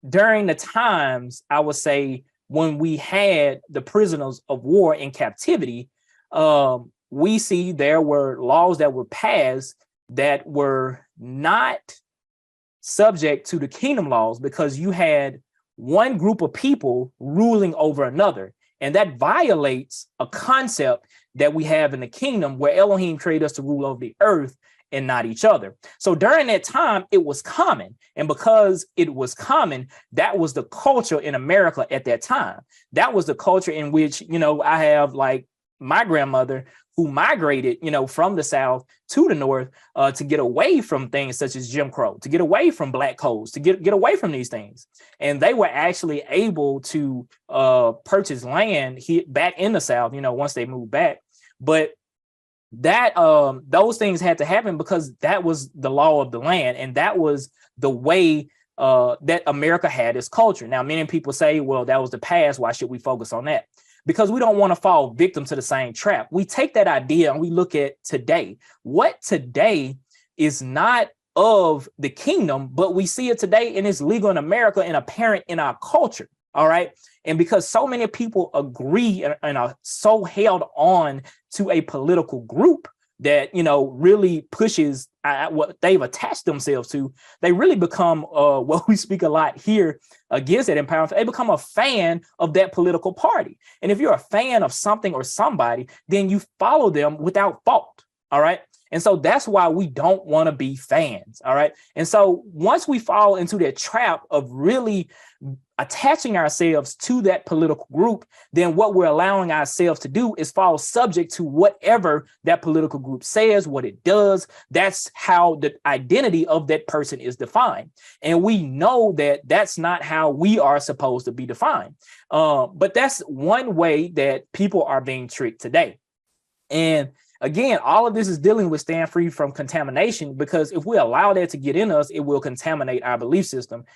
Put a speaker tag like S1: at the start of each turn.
S1: during the times, I would say, when we had the prisoners of war in captivity, we see there were laws that were passed that were not subject to the kingdom laws, because you had one group of people ruling over another. And that violates a concept that we have in the kingdom, where Elohim created us to rule over the earth and not each other. So during that time, it was common. And because it was common, that was the culture in America at that time. That was the culture in which, I have like my grandmother who migrated, from the South to the North to get away from things such as Jim Crow, to get away from black codes, to get away from these things. And they were actually able to purchase land back in the South, once they moved back. But that those things had to happen because that was the law of the land, and that was the way that America had its culture. Now, many people say, well, that was the past. Why should we focus on that? Because we don't want to fall victim to the same trap. We take that idea and we look at today. What today is not of the kingdom, but we see it today and it's legal in America and apparent in our culture. All right. And because so many people agree and are so held on to a political group that, really pushes what they've attached themselves to, they really become what we speak a lot here against that empowerment. They become a fan of that political party. And if you're a fan of something or somebody, then you follow them without fault. All right. And so that's why we don't want to be fans. All right. And so once we fall into that trap of really attaching ourselves to that political group, then what we're allowing ourselves to do is fall subject to whatever that political group says, what it does. That's how the identity of that person is defined. And we know that that's not how we are supposed to be defined. But that's one way that people are being tricked today. And again, all of this is dealing with staying free from contamination, because if we allow that to get in us, it will contaminate our belief system.